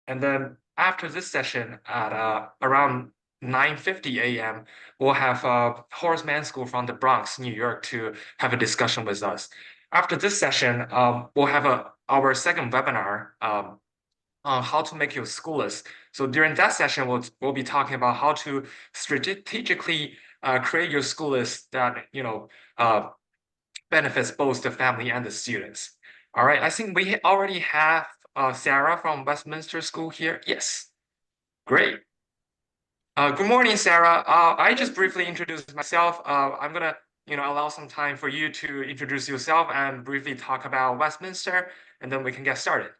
And then after this session at around 9:50 a.m., we'll have Horace Mann School from the Bronx, New York, to have a discussion with us. After this session, we'll have our second webinar on how to make your school list. So during that session, we'll be talking about how to strategically create your school list that benefits both the family and the students. All right, I think we already have Sarah from Westminster School here. Yes, great. Good morning, Sarah. I just briefly introduced myself. I'm gonna, allow some time for you to introduce yourself and briefly talk about Westminster, and then we can get started.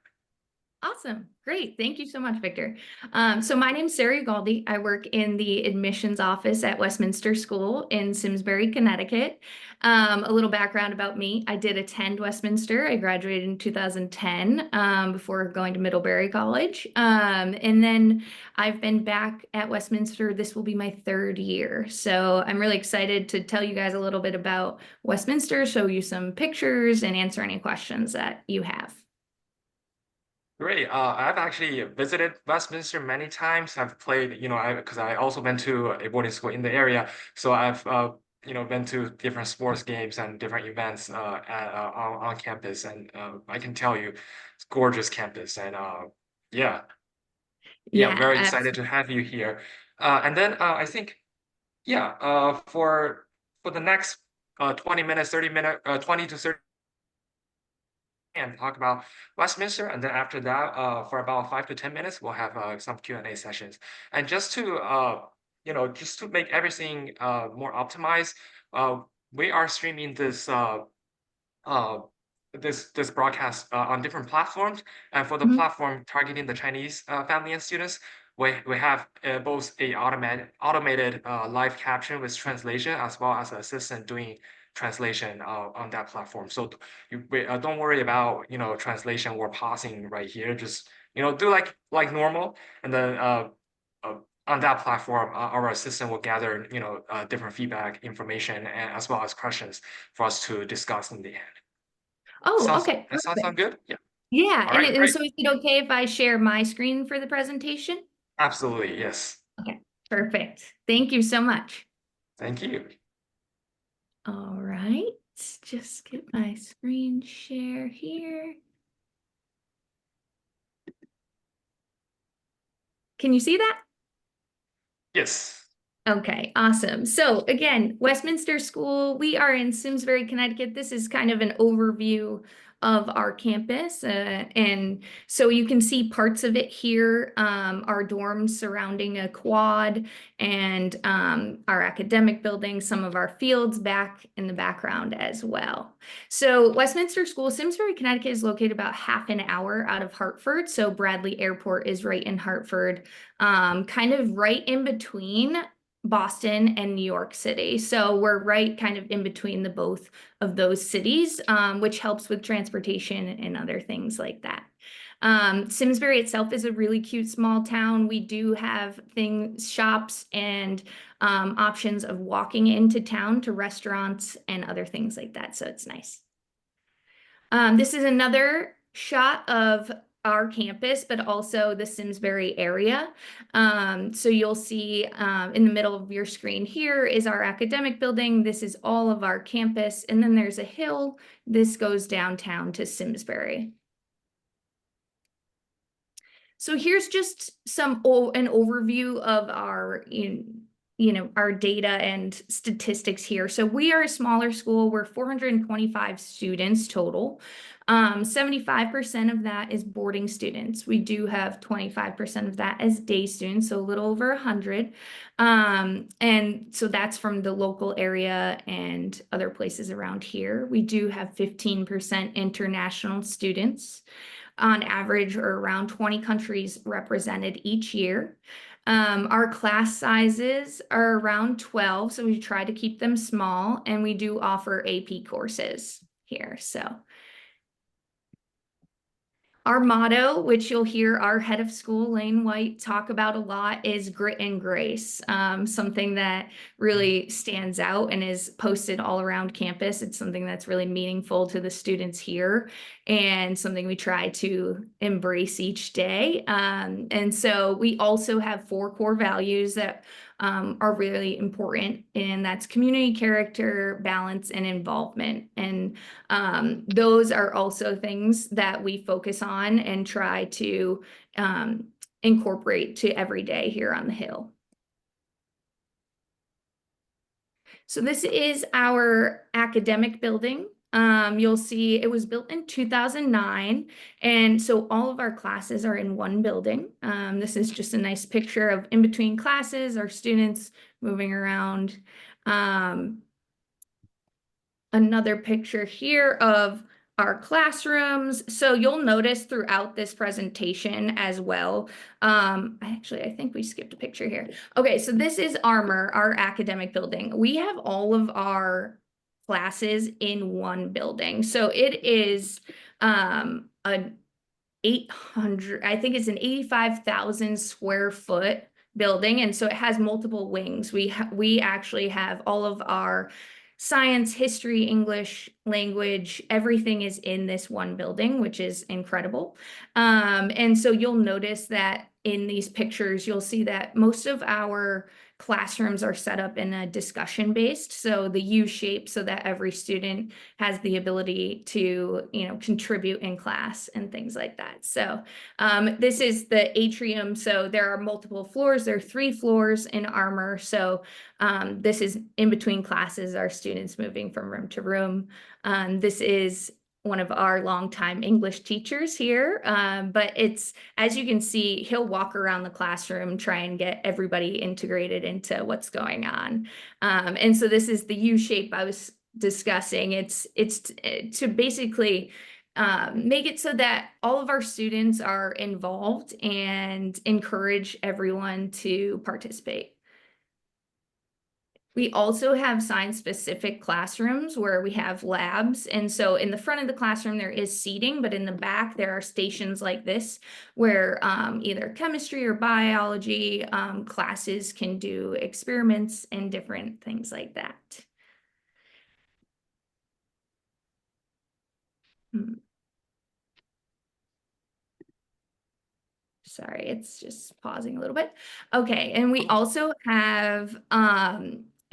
Awesome. Great. Thank you so much, Victor. So my name is Sarah Galdi. I work in the admissions office at Westminster School in Simsbury, Connecticut. A little background about me. I did attend Westminster. I graduated in 2010 before going to Middlebury College. And then I've been back at Westminster. This will be my third year. So I'm really excited to tell you guys a little bit about Westminster, show you some pictures, and answer any questions that you have. Great. I've actually visited Westminster many times. I've played, because I also went to a boarding school in the area. So I've, been to different sports games and different events on campus. And I can tell you, it's a gorgeous campus. And yeah, very excited to have you here. And then I think, for the next 20 minutes, 30 minutes, 20 to 30 and talk about Westminster, and then after that, for about 5 to 10 minutes, we'll have some Q&A sessions. And just to make everything more optimized, we are streaming this broadcast on different platforms. And for the platform targeting the Chinese family and students, we have both a automated live caption with translation as well as an assistant doing translation on that platform. So don't worry about translation or pausing right here. Just do like normal, and then on that platform, our assistant will gather different feedback, information, and as well as questions for us to discuss in the end. Oh, okay. That sound good? Yeah. Yeah, All right, and great. so is it okay if I share my screen for the presentation? Absolutely, yes. Okay, perfect. Thank you so much. Thank you. All right, just get my screen share here. Can you see that? Yes. Okay, awesome. So again, Westminster School, we are in Simsbury, Connecticut. This is kind of an overview of our campus. And so you can see parts of it here, our dorms surrounding a quad, and our academic building, some of our fields back in the background as well. So Westminster School, Simsbury, Connecticut is located about half an hour out of Hartford. So Bradley Airport is right in Hartford, kind of right in between Boston and New York City. So we're right kind of in between the both of those cities, which helps with transportation and other things like that. Simsbury itself is a really cute small town. We do have shops and options of walking into town to restaurants and other things like that. So it's nice. This is another shot of our campus, but also the Simsbury area. So you'll see in the middle of your screen here is our academic building. This is all of our campus. And then there's a hill. This goes downtown to Simsbury. So here's just an overview of our our data and statistics here. So we are a smaller school. We're 425 students total. 75% of that is boarding students. We do have 25% of that as day students, so a little over 100. And so that's from the local area and other places around here. We do have 15% international students. On average, or around 20 countries represented each year. Our class sizes are around 12, so we try to keep them small, and we do offer AP courses here. So Our motto, which you'll hear our head of school, Lane White, talk about a lot, is grit and grace, something that really stands out and is posted all around campus. It's something that's really meaningful to the students here and something we try to embrace each day. And so we also have 4 core values that are really important, and that's community, character, balance, and involvement. And those are also things that we focus on and try to incorporate to every day here on the Hill. So this is our academic building. You'll see it was built in 2009, and so all of our classes are in one building. This is just a nice picture of in between classes, our students moving around. Another picture here of our classrooms. So you'll notice throughout this presentation as well. I think we skipped a picture here. Okay, so this is Armor, our academic building. We have all of our classes in one building. So it is an 800, I think it's an 85,000 square foot building. And so it has multiple wings. We actually have all of our science, history, English, language, everything is in this one building, which is incredible. And so you'll notice that in these pictures, you'll see that most of our classrooms are set up in a discussion based, so the U shape, so that every student has the ability to, contribute in class and things like that. So this is the atrium. So there are multiple floors. There are 3 floors in Armor. So this is in between classes, our students moving from room to room. This is one of our longtime English teachers here, but it's, as you can see, he'll walk around the classroom, try and get everybody integrated into what's going on. And so this is the U shape I was discussing. It's to basically make it so that all of our students are involved and encourage everyone to participate. We also have science-specific classrooms where we have labs. And so in the front of the classroom, there is seating, but in the back, there are stations like this where either chemistry or biology classes can do experiments and different things like that. Sorry, it's just pausing a little bit. Okay, and we also have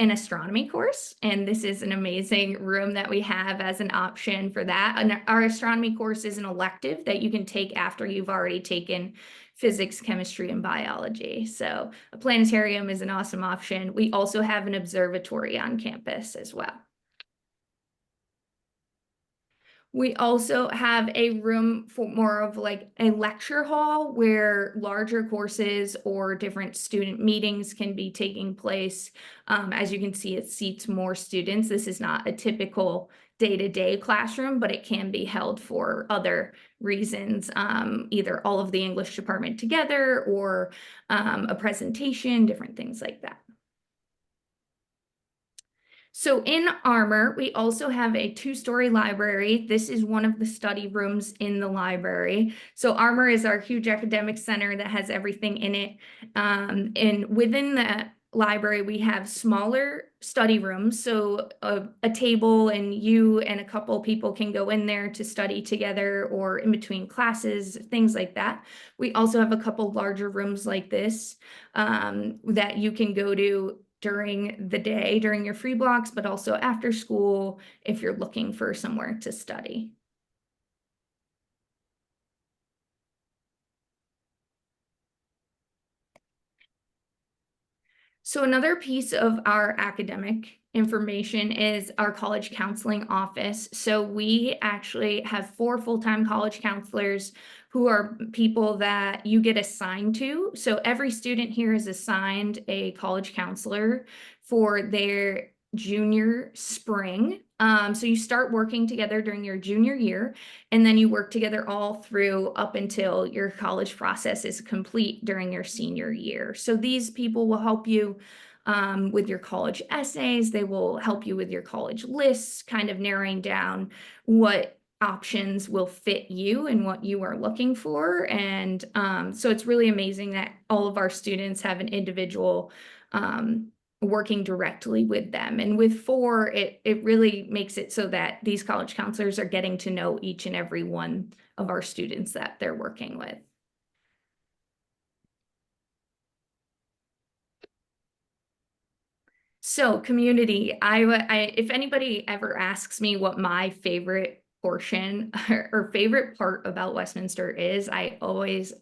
an astronomy course, and this is an amazing room that we have as an option for that. And our astronomy course is an elective that you can take after you've already taken physics, chemistry, and biology. So a planetarium is an awesome option. We also have an observatory on campus as well. We also have a room for more of like a lecture hall where larger courses or different student meetings can be taking place. As you can see, it seats more students. This is not a typical day-to-day classroom, but it can be held for other reasons, either all of the English department together or a presentation, different things like that. So in Armor, we also have a 2-story library. This is one of the study rooms in the library. So Armor is our huge academic center that has everything in it. And within the library, we have smaller study rooms. So a table and you and a couple people can go in there to study together or in between classes, things like that. We also have a couple larger rooms like this that you can go to during the day, during your free blocks, but also after school if you're looking for somewhere to study. So another piece of our academic information is our college counseling office. So we actually have 4 full-time college counselors who are people that you get assigned to. So every student here is assigned a college counselor for their junior spring. So you start working together during your junior year, and then you work together all through up until your college process is complete during your senior year. So these people will help you with your college essays. They will help you with your college lists, kind of narrowing down what options will fit you and what you are looking for. And so it's really amazing that all of our students have an individual working directly with them. And with 4, it really makes it so that these college counselors are getting to know each and every one of our students that they're working with. So community, if anybody ever asks me what my favorite portion or favorite part about Westminster is, I always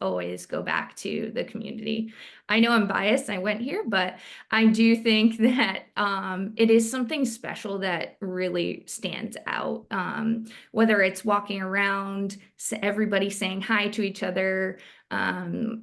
go back to the community. I know I'm biased, I went here, but I do think that it is something special that really stands out. Whether it's walking around, everybody saying hi to each other,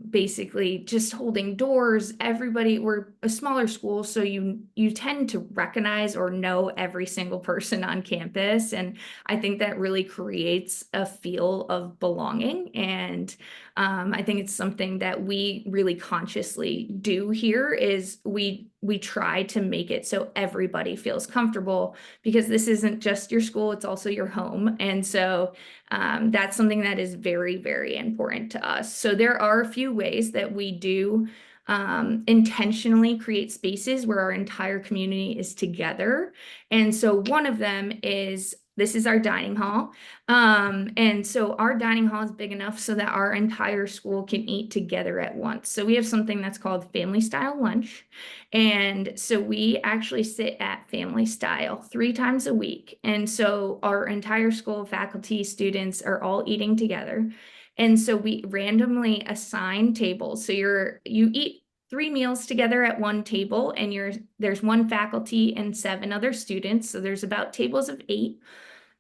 basically just holding doors. We're a smaller school, so you tend to recognize or know every single person on campus. And I think that really creates a feel of belonging. And I think it's something that we really consciously do here is we try to make it so everybody feels comfortable, because this isn't just your school, it's also your home. And so that's something that is very, very important to us. So there are a few ways that we do intentionally create spaces where our entire community is together. And so one of them is, this is our dining hall. And so our dining hall is big enough so that our entire school can eat together at once. So we have something that's called family style lunch. And so we actually sit at family style 3 times a week. And so our entire school, faculty, students are all eating together. And so we randomly assign tables. So you eat 3 meals together at one table, and there's 1 faculty and 7 other students. So there's about tables of 8.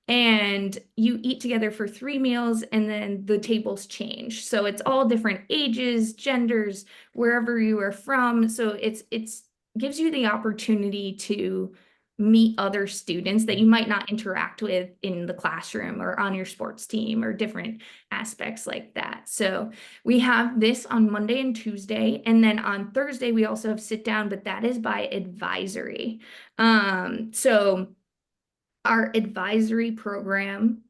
And you eat together for 3 meals, and then the tables change. So it's all different ages, genders, wherever you are from. So it's gives you the opportunity to meet other students that you might not interact with in the classroom or on your sports team or different aspects like that. So we have this on Monday and Tuesday. And then on Thursday, we also have sit down, but that is by advisory. So our advisory program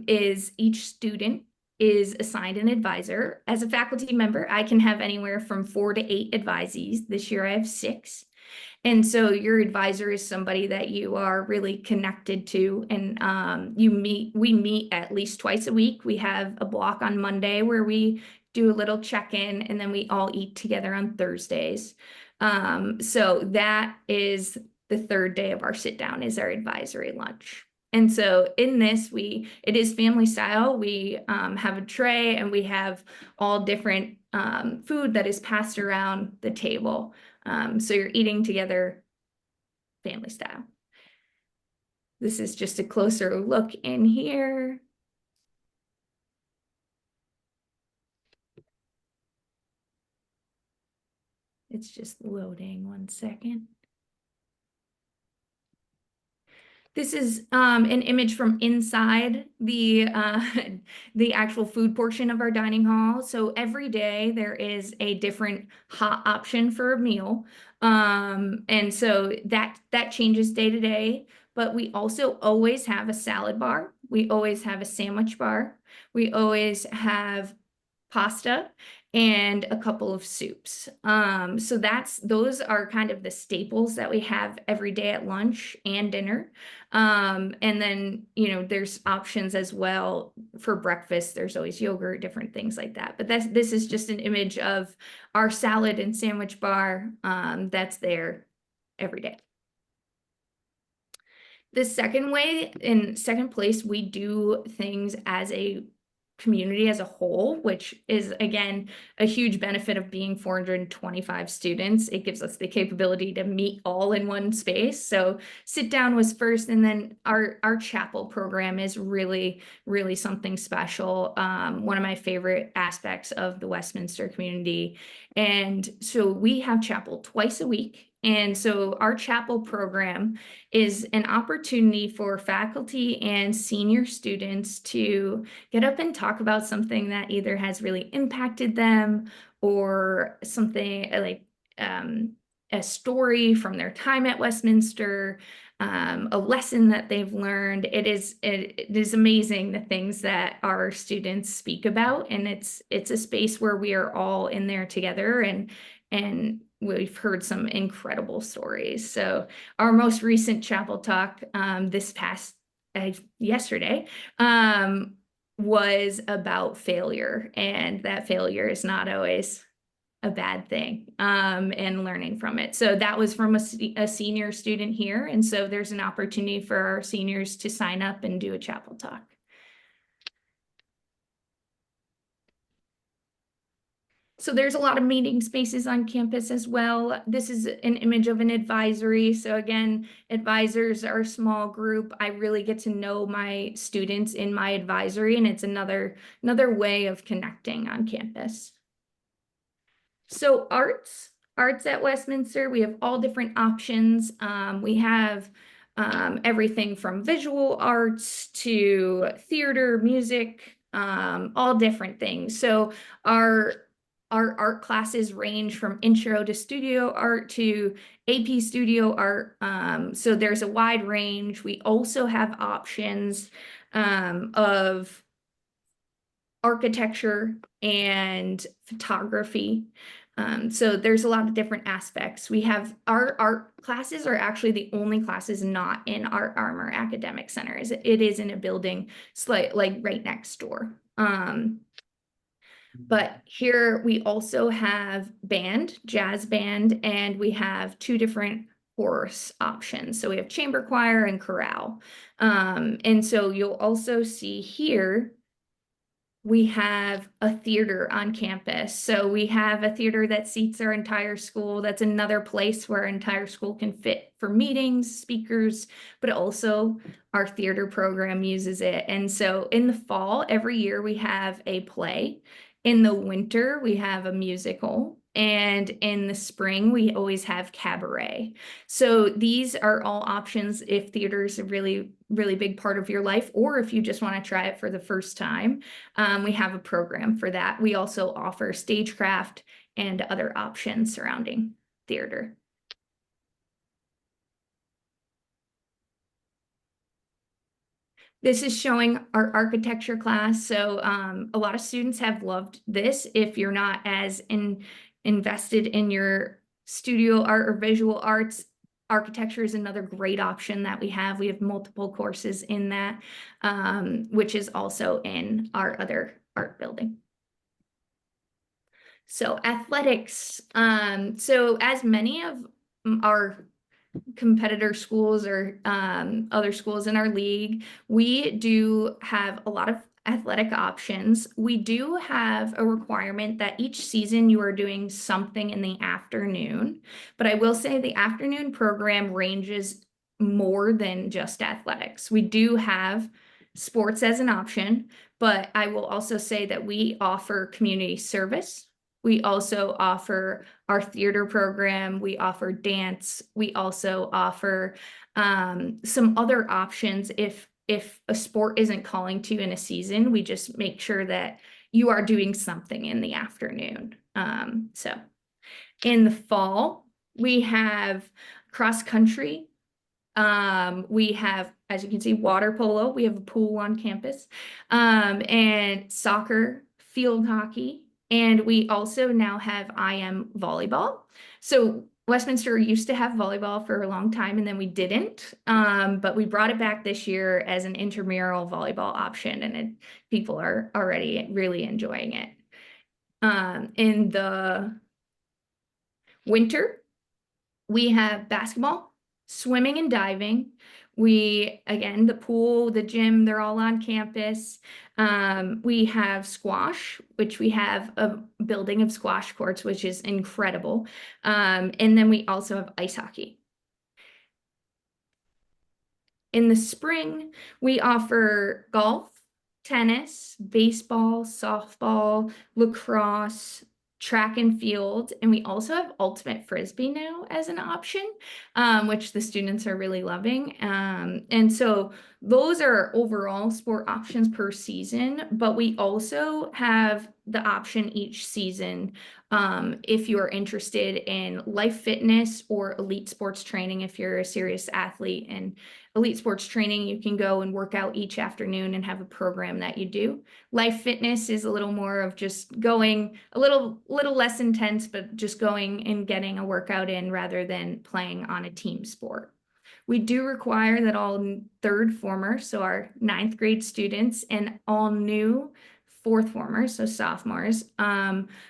is each student is assigned an advisor. As a faculty member, I can have anywhere from 4 to 8 advisees. This year I have 6. And so your advisor is somebody that you are really connected to, and we meet at least twice a week. We have a block on Monday where we do a little check-in, and then we all eat together on Thursdays. So that is the 3rd day of our sit down, is our advisory lunch. And so in this, it is family style. We have a tray, and we have all different food that is passed around the table. So you're eating together family style. This is just a closer look in here. It's just loading, 1 second. This is an image from inside the actual food portion of our dining hall. So every day there is a different hot option for a meal. And so that changes day to day, but we also always have a salad bar. We always have a sandwich bar. We always have pasta and a couple of soups. So those are kind of the staples that we have every day at lunch and dinner. And then, there's options as well for breakfast. There's always yogurt, different things like that. But this is just an image of our salad and sandwich bar that's there every day. The second place, we do things as a community as a whole, which is, again, a huge benefit of being 425 students. It gives us the capability to meet all in one space. So sit down was first, and then our chapel program is really, really something special. One of my favorite aspects of the Westminster community. And so we have chapel twice a week. And so our chapel program is an opportunity for faculty and senior students to get up and talk about something that either has really impacted them or something like a story from their time at Westminster, a lesson that they've learned. It is amazing the things that our students speak about, and it's a space where we are all in there together, and we've heard some incredible stories. So our most recent chapel talk this past yesterday was about failure, and that failure is not always a bad thing, and learning from it. So that was from a senior student here, and so there's an opportunity for our seniors to sign up and do a chapel talk. So there's a lot of meeting spaces on campus as well. This is an image of an advisory. So again, advisors are a small group. I really get to know my students in my advisory, and it's another way of connecting on campus. So arts at Westminster, we have all different options. We have everything from visual arts to theater, music, all different things. So our art classes range from intro to studio art to AP studio art. So there's a wide range. We also have options of architecture and photography. So there's a lot of different aspects. We have our art classes are actually the only classes not in our Armour Academic Center. It is in a building like right next door. But here we also have band, jazz band, and we have two different chorus options. So we have chamber choir and chorale. And so you'll also see here, we have a theater on campus. So we have a theater that seats our entire school. That's another place where our entire school can fit for meetings, speakers, but also our theater program uses it. And so in the fall, every year we have a play. In the winter, we have a musical. And in the spring, we always have cabaret. So these are all options if theater is a really, really big part of your life, or if you just want to try it for the first time. We have a program for that. We also offer stagecraft and other options surrounding theater. This is showing our architecture class. So a lot of students have loved this. If you're not as invested in your studio art or visual arts, architecture is another great option that we have. We have multiple courses in that, which is also in our other art building. So athletics. So as many of our competitor schools or other schools in our league, we do have a lot of athletic options. We do have a requirement that each season you are doing something in the afternoon, but I will say the afternoon program ranges more than just athletics. We do have sports as an option, but I will also say that we offer community service. We also offer our theater program. We offer dance. We also offer some other options. If a sport isn't calling to you in a season, we just make sure that you are doing something in the afternoon. So in the fall, we have cross country. We have, as you can see, water polo. We have a pool on campus, and soccer, field hockey. And we also now have IM volleyball. So Westminster used to have volleyball for a long time, and then we didn't. But we brought it back this year as an intramural volleyball option, and people are already really enjoying it. In the winter, we have basketball, swimming and diving. Again, the pool, the gym, they're all on campus. We have squash, which we have a building of squash courts, which is incredible. And then we also have ice hockey. In the spring, we offer golf, tennis, baseball, softball, lacrosse, track and field, and we also have ultimate frisbee now as an option, which the students are really loving. And so those are overall sport options per season, but we also have the option each season if you're interested in life fitness or elite sports training. If you're a serious athlete and elite sports training, you can go and work out each afternoon and have a program that you do. Life fitness is a little more of just going a little less intense, but just going and getting a workout in rather than playing on a team sport. We do require that all third formers, so our 9th grade students, and all new 4th formers, so sophomores,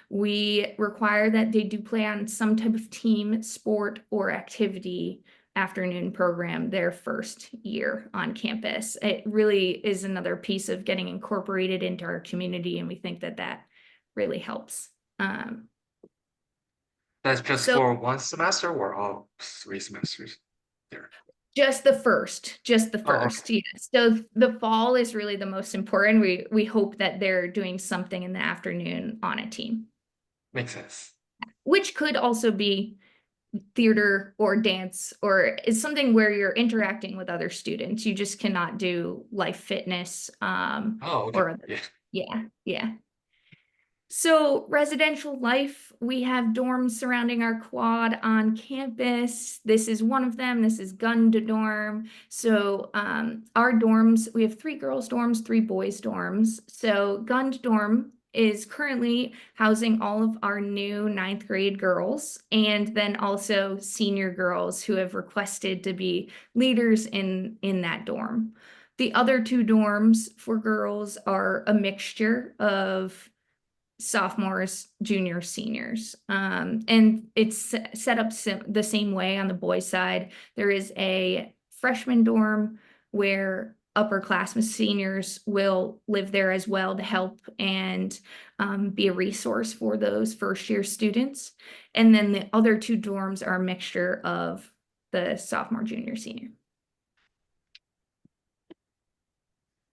we require that they do play on some type of team sport or activity afternoon program their first year on campus. It really is another piece of getting incorporated into our community, and we think that that really helps. That's just for one semester or all 3 semesters there? Just the first, Oh, okay. yes. So the fall is really the most important. We hope that they're doing something in the afternoon on a team, Makes sense. which could also be theater or dance, or is something where you're interacting with other students. You just cannot do life fitness Oh, okay. or other. Yeah. So residential life, we have dorms surrounding our quad on campus. This is one of them. This is Gund dorm. So our dorms, we have 3 girls dorms, 3 boys dorms. So Gund dorm is currently housing all of our new 9th grade girls, and then also senior girls who have requested to be leaders in that dorm. The other 2 dorms for girls are a mixture of sophomores, juniors, seniors. And it's set up the same way on the boys' side. There is a freshman dorm where upperclassmen seniors will live there as well to help and be a resource for those first-year students. And then the other 2 dorms are a mixture of the sophomore, junior, senior.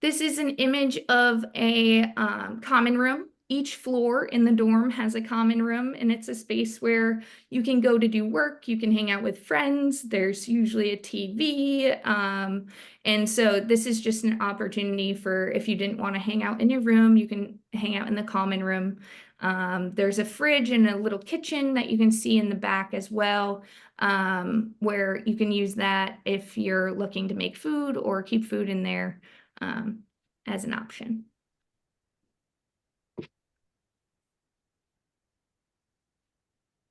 This is an image of a common room. Each floor in the dorm has a common room, and it's a space where you can go to do work, you can hang out with friends, there's usually a TV, and so this is just an opportunity for if you didn't want to hang out in your room, you can hang out in the common room. There's a fridge and a little kitchen that you can see in the back as well, where you can use that if you're looking to make food or keep food in there as an option.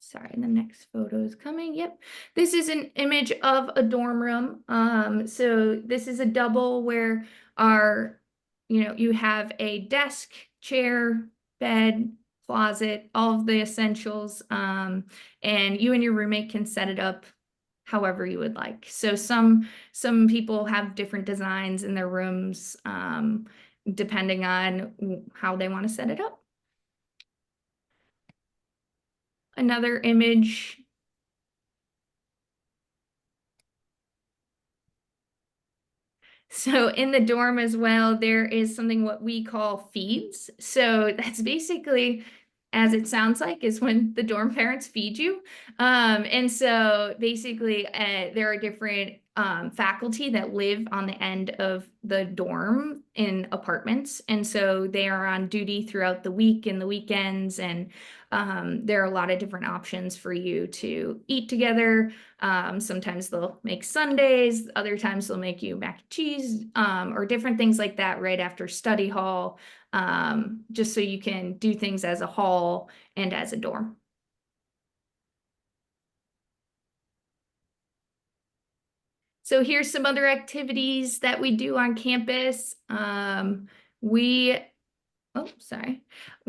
Sorry, the next photo is coming. Yep. This is an image of a dorm room. So this is a double where you have a desk, chair, bed, closet, all of the essentials. And you and your roommate can set it up however you would like. So some people have different designs in their rooms, depending on how they want to set it up. Another image. So in the dorm as well, there is something what we call feeds. So that's basically, as it sounds like, is when the dorm parents feed you. And so basically there are different faculty that live on the end of the dorm in apartments. And so they are on duty throughout the week and the weekends. And there are a lot of different options for you to eat together. Sometimes they'll make sundaes, other times they'll make you mac and cheese, or different things like that right after study hall, just so you can do things as a hall and as a dorm. So here's some other activities that we do on campus. We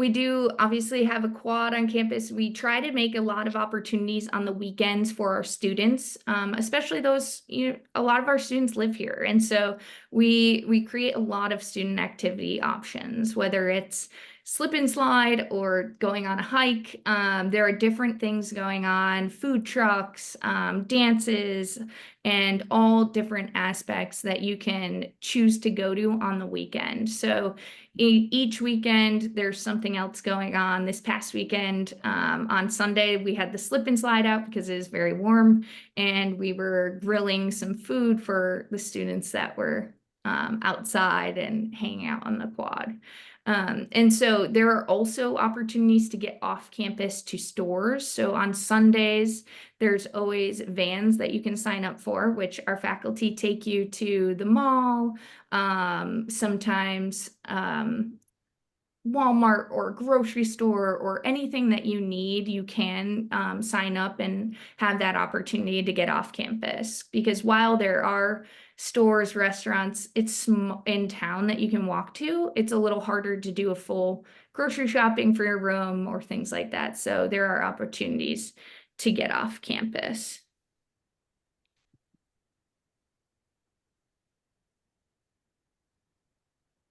do obviously have a quad on campus. We try to make a lot of opportunities on the weekends for our students, especially those, a lot of our students live here. And so we create a lot of student activity options, whether it's slip and slide or going on a hike. There are different things going on, food trucks, dances, and all different aspects that you can choose to go to on the weekend. So each weekend, there's something else going on. This past weekend, on Sunday, we had the slip and slide out because it is very warm, and we were grilling some food for the students that were outside and hanging out on the quad. And so there are also opportunities to get off campus to stores. So on Sundays, there's always vans that you can sign up for, which our faculty take you to the mall, sometimes Walmart or grocery store or anything that you need, you can sign up and have that opportunity to get off campus. Because while there are stores, restaurants, it's in town that you can walk to, it's a little harder to do a full grocery shopping for your room or things like that. So there are opportunities to get off campus.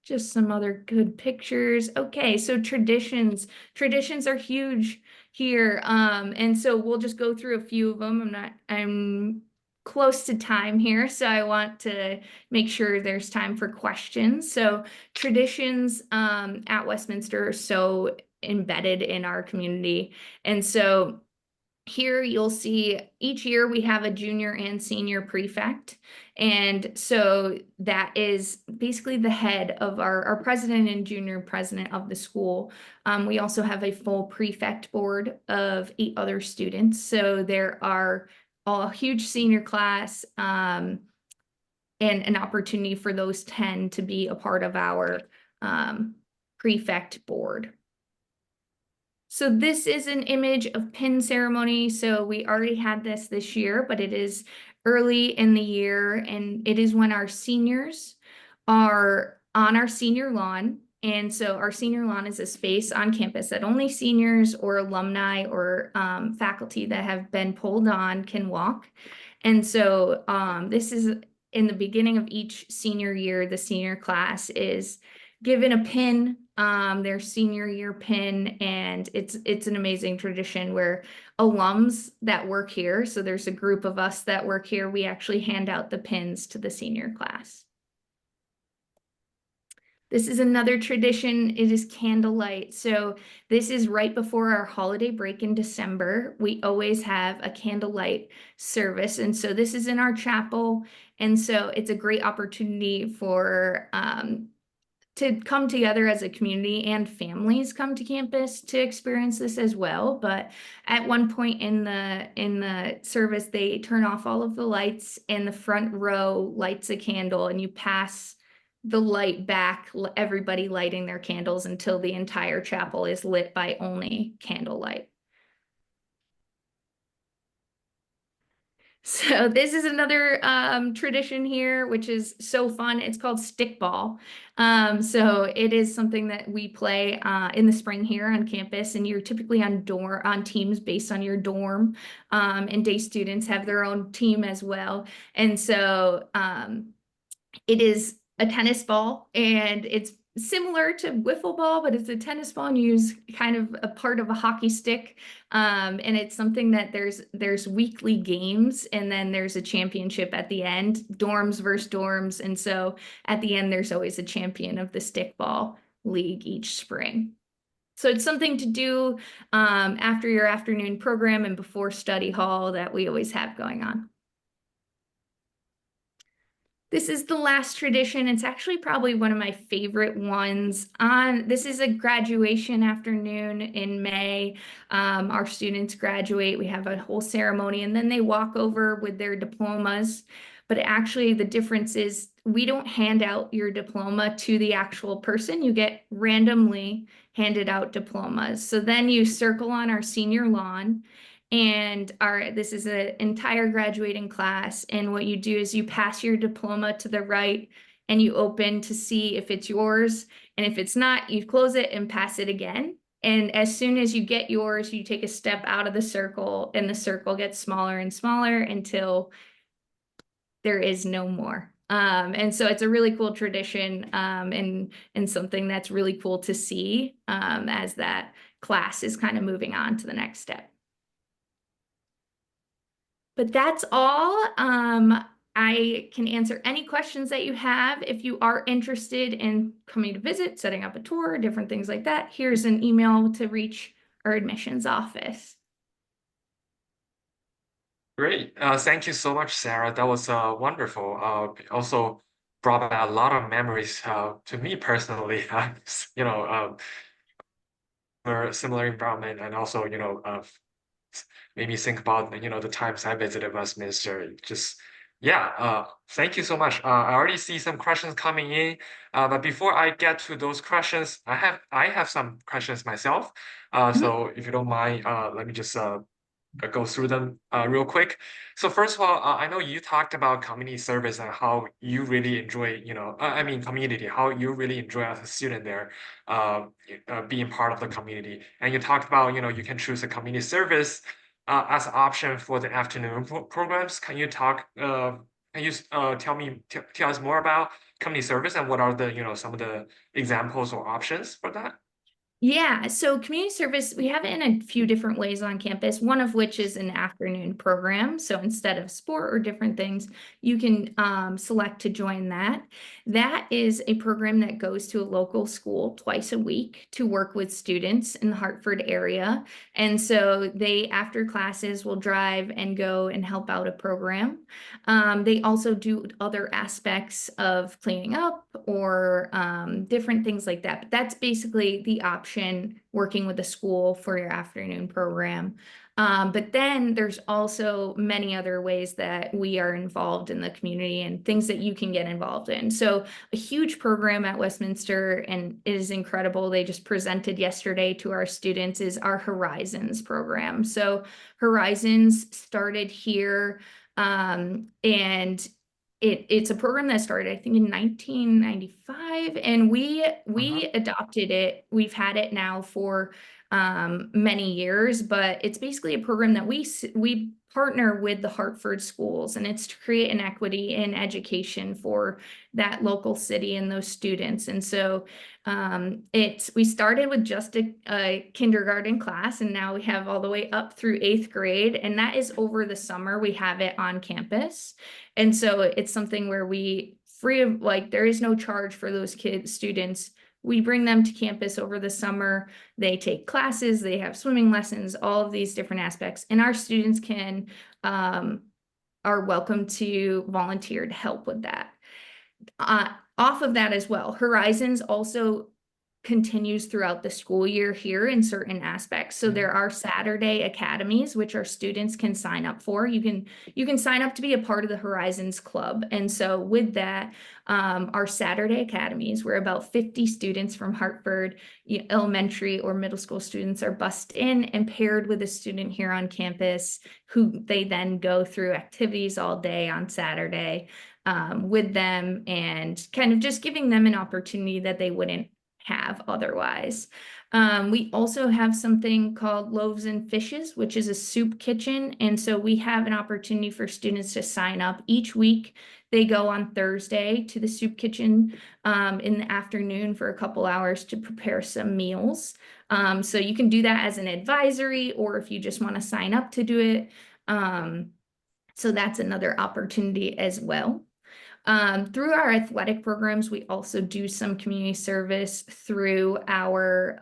Just some other good pictures. Okay, so traditions. Traditions are huge here. And so we'll just go through a few of them. I'm close to time here, so I want to make sure there's time for questions. So traditions at Westminster are so embedded in our community. And so here you'll see each year we have a junior and senior prefect. And so that is basically the head of our president and junior president of the school. We also have a full prefect board of 8 other students. So there are a huge senior class and an opportunity for those 10 to be a part of our prefect board. So this is an image of pin ceremony. So we already had this year, but it is early in the year, and it is when our seniors are on our senior lawn. And so our senior lawn is a space on campus that only seniors or alumni or faculty that have been pulled on can walk. And so this is in the beginning of each senior year, the senior class is given a pin, their senior year pin, and it's an amazing tradition where alums that work here, so there's a group of us that work here, we actually hand out the pins to the senior class. This is another tradition. It is candlelight. So this is right before our holiday break in December. We always have a candlelight service. And so this is in our chapel. And so it's a great opportunity for to come together as a community, and families come to campus to experience this as well. But at one point in the service, they turn off all of the lights and the front row lights a candle, and you pass the light back, everybody lighting their candles until the entire chapel is lit by only candlelight. So this is another tradition here, which is so fun. It's called stickball. So it is something that we play in the spring here on campus, and you're typically on teams based on your dorm. And day students have their own team as well. And so it is a tennis ball, and it's similar to wiffle ball, but it's a tennis ball, and you use kind of a part of a hockey stick. And it's something that there's weekly games, and then there's a championship at the end, dorms versus dorms. And so at the end, there's always a champion of the stickball league each spring. So it's something to do after your afternoon program and before study hall that we always have going on. This is the last tradition. It's actually probably one of my favorite ones. This is a graduation afternoon in May. Our students graduate. We have a whole ceremony, and then they walk over with their diplomas. But actually, the difference is we don't hand out your diploma to the actual person. You get randomly handed out diplomas. So then you circle on our senior lawn. And this is an entire graduating class. And what you do is you pass your diploma to the right and you open to see if it's yours. And if it's not, you close it and pass it again. And as soon as you get yours, you take a step out of the circle, and the circle gets smaller and smaller until there is no more. And so it's a really cool tradition and something that's really cool to see as that class is kind of moving on to the next step. But that's all. I can answer any questions that you have. If you are interested in coming to visit, setting up a tour, different things like that, here's an email to reach our admissions office. Great. Thank you so much, Sarah. That was wonderful. Also, brought back a lot of memories to me personally. You know, similar environment, and also, made me think about, the times I visited Westminster. Just, yeah, thank you so much. I already see some questions coming in, but before I get to those questions, I have some questions myself. Mhm. So if you don't mind, let me just go through them real quick. So first of all, I know you talked about community service and how you really enjoy, I mean, community, how you really enjoy as a student there, being part of the community. And you talked about, you can choose a community service as an option for the afternoon programs. Can you tell us more about community service and what are the, some of the examples or options for that? Yeah, so community service, we have it in a few different ways on campus, one of which is an afternoon program. So instead of sport or different things, you can select to join that. That is a program that goes to a local school twice a week to work with students in the Hartford area. And so they, after classes, will drive and go and help out a program. They also do other aspects of cleaning up or different things like that. But that's basically the option working with the school for your afternoon program. But then there's also many other ways that we are involved in the community and things that you can get involved in. So a huge program at Westminster, and it is incredible. They just presented yesterday to our students, is our Horizons program. So Horizons started here, and it's a program that started, I think, in 1995, and we adopted it. We've had it now for many years, but it's basically a program that we partner with the Hartford schools, and it's to create an equity in education for that local city and those students. And so we started with just a kindergarten class, and now we have all the way up through 8th grade, and that is over the summer. We have it on campus. And so it's something where we free of, like, there is no charge for those students. We bring them to campus over the summer. They take classes, they have swimming lessons, all of these different aspects. And our students are welcome to volunteer to help with that. Off of that as well, Horizons also continues throughout the school year here in certain aspects. So there are Saturday academies, which our students can sign up for. You can sign up to be a part of the Horizons Club. And so with that, our Saturday academies, where about 50 students from Hartford, elementary or middle school students, are bussed in and paired with a student here on campus, who they then go through activities all day on Saturday with them, and kind of just giving them an opportunity that they wouldn't have otherwise. We also have something called Loaves and Fishes, which is a soup kitchen. And so we have an opportunity for students to sign up each week. They go on Thursday to the soup kitchen in the afternoon for a couple hours to prepare some meals. So you can do that as an advisory, or if you just want to sign up to do it. So that's another opportunity as well. Through our athletic programs, we also do some community service through our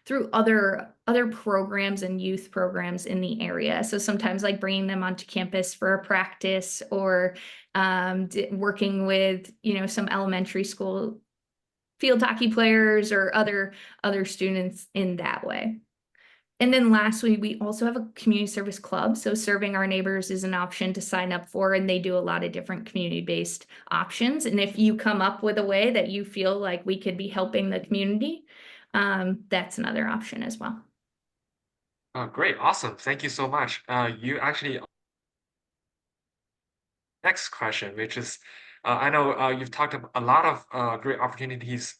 through other programs and youth programs in the area. So sometimes, like, bringing them onto campus for a practice, or working with some elementary school field hockey players or other students in that way. And then lastly, we also have a community service club. So serving our neighbors is an option to sign up for, and they do a lot of different community-based options. And if you come up with a way that you feel like we could be helping the community, that's another option as well. Oh, great. Awesome. Thank you so much. You actually, next question, which is, I know you've talked about a lot of great opportunities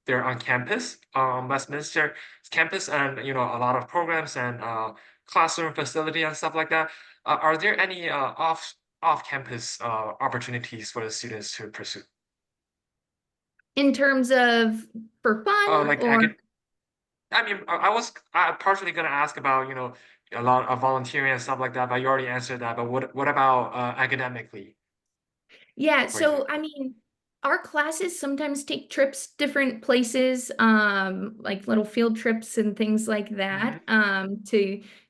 there on campus, Westminster campus, and a lot of programs and classroom facility and stuff like that. Are there any off-campus opportunities for the students to pursue? In terms of for fun, Like or I mean, I was partially going to ask about, a lot of volunteering and stuff like that, but you already answered that. But what about academically yeah, for you? so I mean, our classes sometimes take trips different places, like little field trips and things like that, Hmm.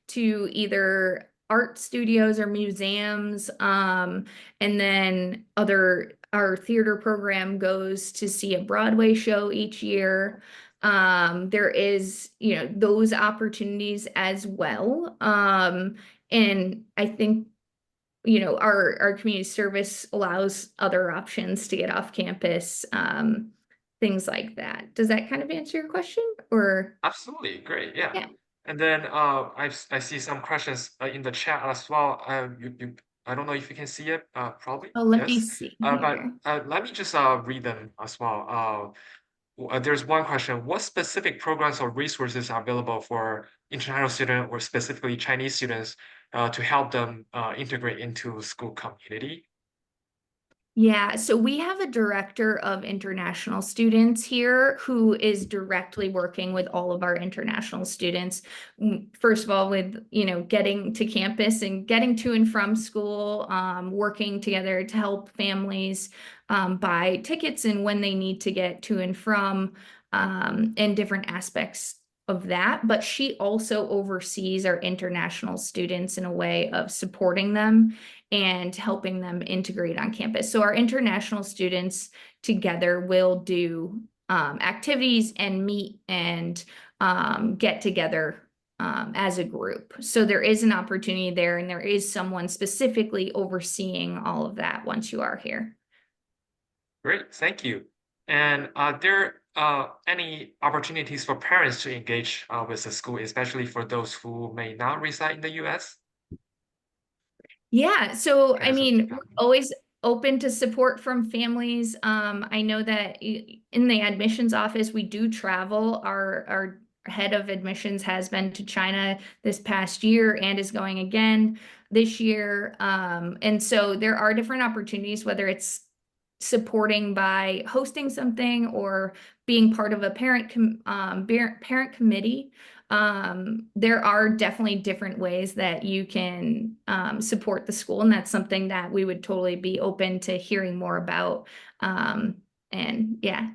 to either art studios or museums, and then other our theater program goes to see a Broadway show each year. There is, those opportunities as well. And I think, our community service allows other options to get off campus, things like that. Does that kind of answer your question? Or Absolutely, great, yeah. yeah. And then I see some questions in the chat as well. I don't know if you can see it. Probably Oh, let me yes. see But here. let me just read them as well. There's one question: what specific programs or resources are available for international students or specifically Chinese students to help them integrate into school community? Yeah, so we have a director of international students here who is directly working with all of our international students. First of all, with, getting to campus and getting to and from school, working together to help families buy tickets and when they need to get to and from, and different aspects of that. But she also oversees our international students in a way of supporting them and helping them integrate on campus. So our international students together will do activities and meet and get together as a group. So there is an opportunity there, and there is someone specifically overseeing all of that once you are here. Great, thank you. And are there any opportunities for parents to engage with the school, especially for those who may not reside in the US? Yeah, so I Parents of mean, we're family. always open to support from families. I know that in the admissions office, we do travel. Our head of admissions has been to China this past year and is going again this year. And so there are different opportunities, whether it's supporting by hosting something or being part of a parent committee. There are definitely different ways that you can support the school, and that's something that we would totally be open to hearing more about. And yeah.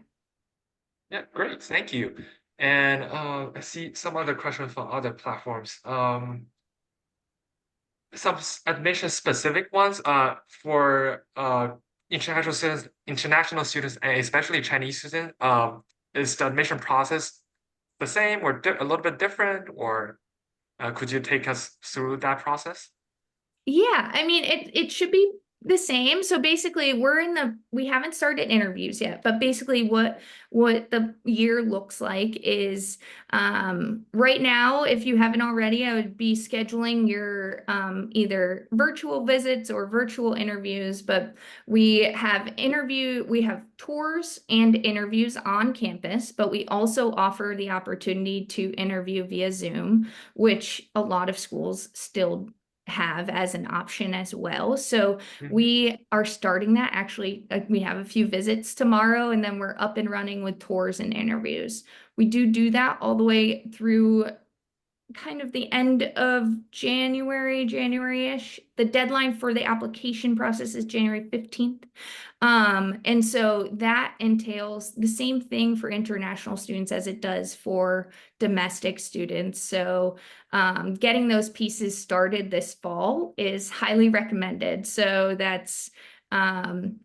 Yeah, great, thank you. And I see some other questions from other platforms. Some admission specific ones for international students, and especially Chinese students. Is the admission process the same or a little bit different, or could you take us through that process? Yeah, I mean it should be the same. So basically we haven't started interviews yet, but basically what the year looks like is right now, if you haven't already, I would be scheduling your either virtual visits or virtual interviews, but we have tours and interviews on campus, but we also offer the opportunity to interview via Zoom, which a lot of schools still have as an option as well. So Mhm. we are starting that actually. We have a few visits tomorrow, and then we're up and running with tours and interviews. We do that all the way through kind of the end of January-ish. The deadline for the application process is January 15th. And so that entails the same thing for international students as it does for domestic students. So getting those pieces started this fall is highly recommended. So that's, you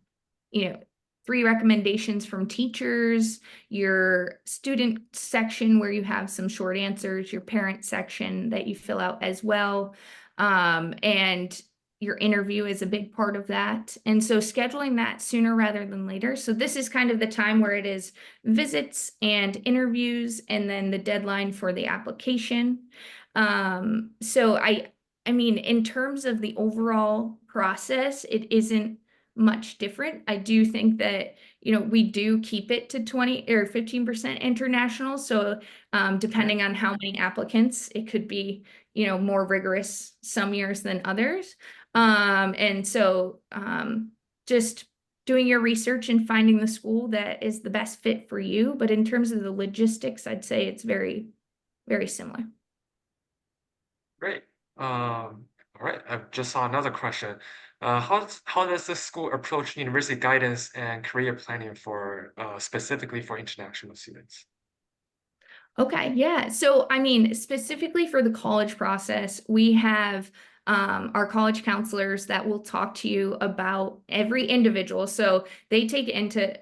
know, 3 recommendations from teachers, your student section where you have some short answers, your parent section that you fill out as well. And your interview is a big part of that. And so scheduling that sooner rather than later. So this is kind of the time where it is visits and interviews, and then the deadline for the application. So I mean, in terms of the overall process, it isn't much different. I do think that, we do keep it to 20 or 15% international. So Okay. depending on how many applicants, it could be, more rigorous some years than others. And so just doing your research and finding the school that is the best fit for you. But in terms of the logistics, I'd say it's very, very similar. Great. All right, I just saw another question. How does the school approach university guidance and career planning for specifically for international students? Okay, yeah. So, I mean, specifically for the college process, we have our college counselors that will talk to you about every individual. So they take into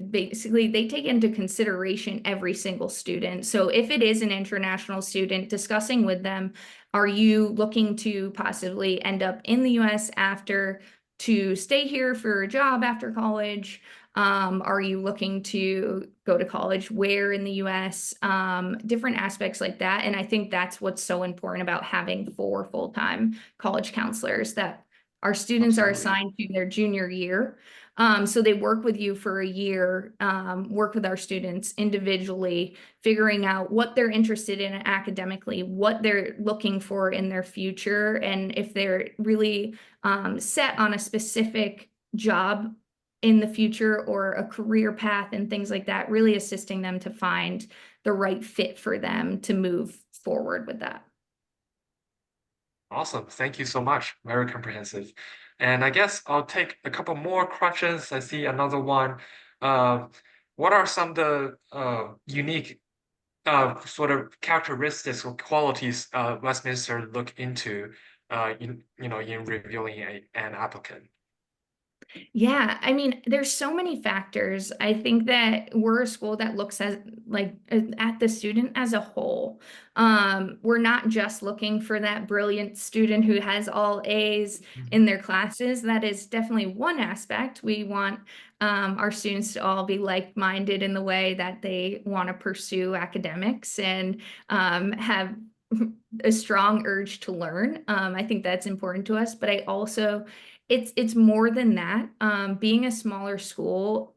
basically they take into consideration every single student. So if it is an international student, discussing with them, are you looking to possibly end up in the US after, to stay here for a job after college? Are you looking to go to college where in the US? Different aspects like that. And I think that's what's so important about having 4 full-time college counselors, that our students are Absolutely. assigned to their junior year. So they work with you for a year, work with our students individually, figuring out what they're interested in academically, what they're looking for in their future, and if they're really set on a specific job in the future or a career path and things like that, really assisting them to find the right fit for them to move forward with that. Awesome. Thank you so much. Very comprehensive. And I guess I'll take a couple more questions. I see another one. Uh, what are some of the unique sort of characteristics or qualities Westminster look into in reviewing an applicant? Yeah, I mean, there's so many factors. I think that we're a school that looks at the student as a whole. We're not just looking for that brilliant student who has all A's Mhm. in their classes. That is definitely one aspect. We want our students to all be like-minded in the way that they want to pursue academics and have a strong urge to learn. I think that's important to us, but I also it's more than that. Being a smaller school,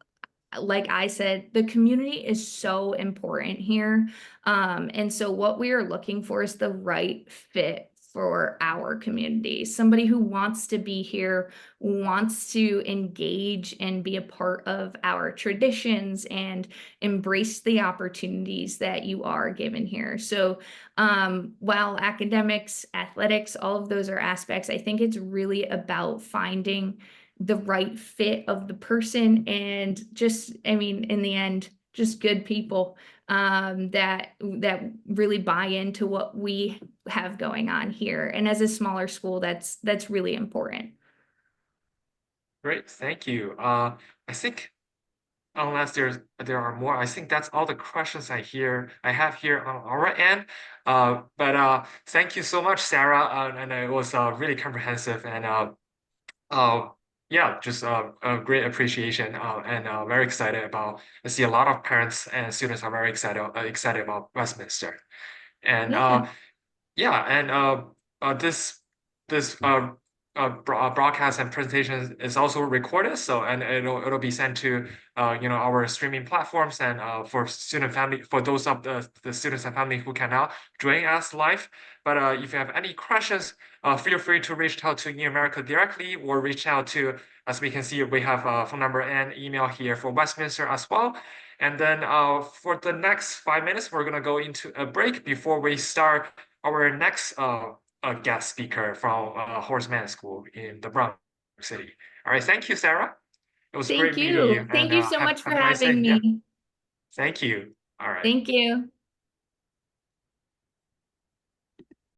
like I said, the community is so important here. And so what we are looking for is the right fit for our community. Somebody who wants to be here, wants to engage and be a part of our traditions and embrace the opportunities that you are given here. So while academics, athletics, all of those are aspects, I think it's really about finding the right fit of the person and just, I mean, in the end, just good people that really buy into what we have going on here. And as a smaller school, that's really important. Great. Thank you. I think unless there are more, I think that's all the questions I have here on our end. But thank you so much, Sarah, and it was really comprehensive and uh, yeah, just a great appreciation and very excited about. I see a lot of parents and students are very excited about Westminster, and Yeah. yeah, and this broadcast and presentation is also recorded, so and it'll be sent to our streaming platforms and for those of the students and family who cannot join us live. But if you have any questions, feel free to reach out to InAmerica directly or reach out to, as we can see, we have a phone number and email here for Westminster as well. And then for the next 5 minutes, we're gonna go into a break before we start our next guest speaker from Horseman School in the Bronx City. All right, thank you, Sarah. It was Thank great meeting you, you. and Thank you so have much for have a nice day. having Yeah, me. thank you. All right. Thank you.